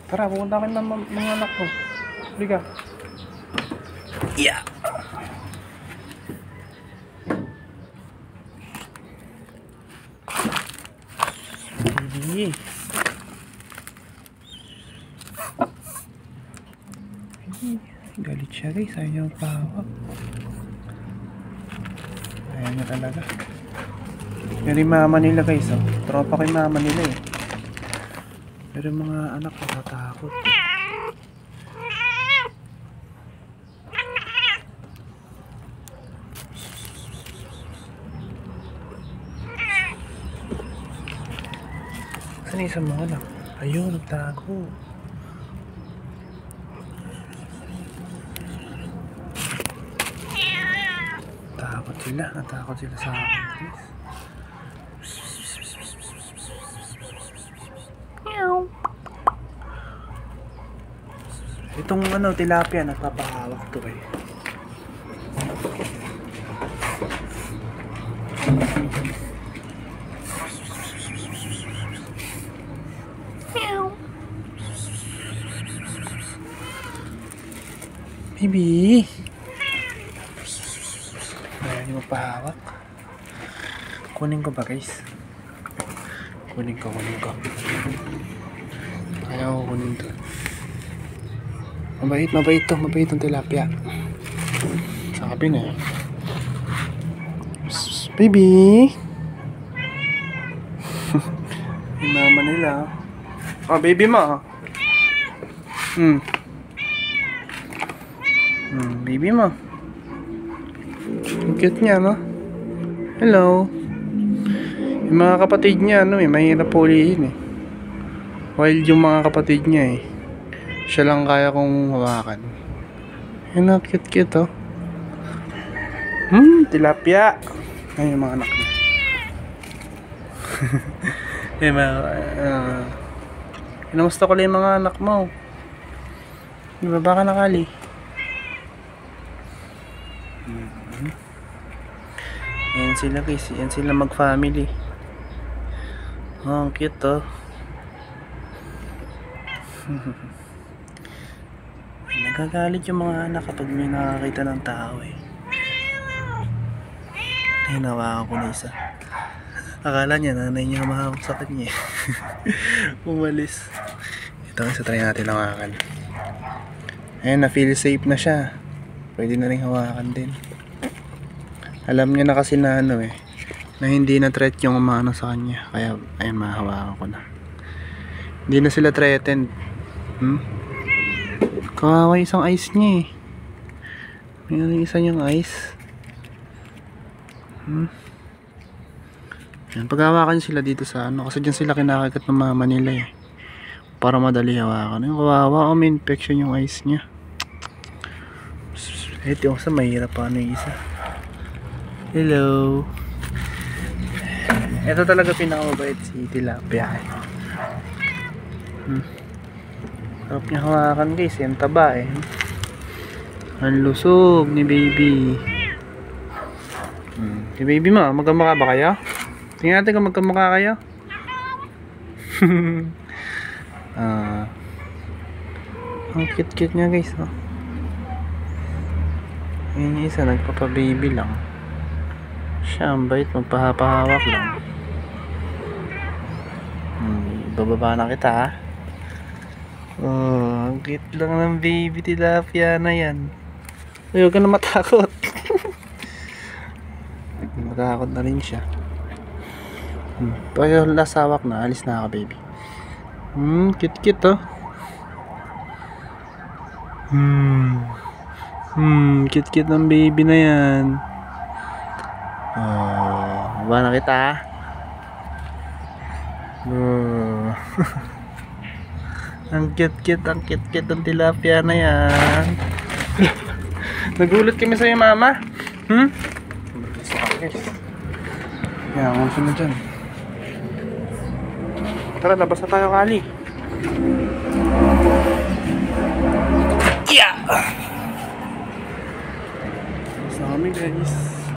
Tara, pupunta ka ng mga anak ko. Huli ka. Yeah. Hindi. Galit siya guys, ayaw niya magpahawak. Ayaw niya talaga. Pero yung mama nila guys, oh. Tropa ko yung mama nila eh. Pero yung mga anak ko natatakot. Saan yung isang mga anak? Ayun, nagtago. Natakot sila sa akin guys. Itong ano, tilapia, nagpapahawak to eh. Baby, ayaw niyo magpahawak. Kunin ko ba guys? Kunin ko. Ayaw ko kunin to. Mabait ang tilapia. Sabi na eh. Baby! Yung mama nila. Baby mo. Baby mo. Ang cute niya, no? Hello. Yung mga kapatid niya, mahirap puliin eh. While yung mga kapatid niya eh, siya lang kaya kong hawakan. Yan o, cute oh. Tilapia. Ay, yung mga anak niya. Yung mga kinamusta ko lang yung mga anak mo. Di ba baka nakali? Yan sila guys. Yan sila mag-family. Oh, cute oh. Nagagalit yung mga anak kapag may nakakita ng tao eh. Hinawakan ko na isa. Akala niya nanay niya mahawak sa kanya eh. Umalis. Ito isa, try natin hawakan. Ayun, na-feel safe na siya. Pwede na rin hawakan din. Alam niya na kasi na na hindi na threat yung umano sa kanya. Kaya ayun, mahawakan ko na. Hindi na sila threatened. Kawawa isang ice niya eh. May isa niyang ice. Yan, pag-hawakan sila dito sa kasi dyan sila kinakagat ng mama nila eh. Para madali hawakan. Yung kawawa, may infection yung ice niya. Ito yung sa mahirap pa yung isa. Hello. Ito talaga pinakamabait si tilapia eh. Sarap niya hawakan guys, yung taba eh. Ang lusog ni baby. Si baby mo, magkamukha ba kayo? Tingnan natin kung magkamukha kayo. Ang cute niya guys oh. Yung isa nagpapa-baby lang. Siya ang bait, magpahapahawak lang. Bababa na kita ha. Oh, ang cute lang ng baby tilapia na yan. Huwag ka na matakot. Matakot na rin siya. Pag lasawak na, alis na ako baby. Cute oh. Cute ng baby na yan. Bababa na kita ha. Ang cute ng tilapia na yan. Nagulat kami sa'yo mama. Yan, kung saan na dyan. Tara, labas na tayo kali. Yeah! Sa kami guys.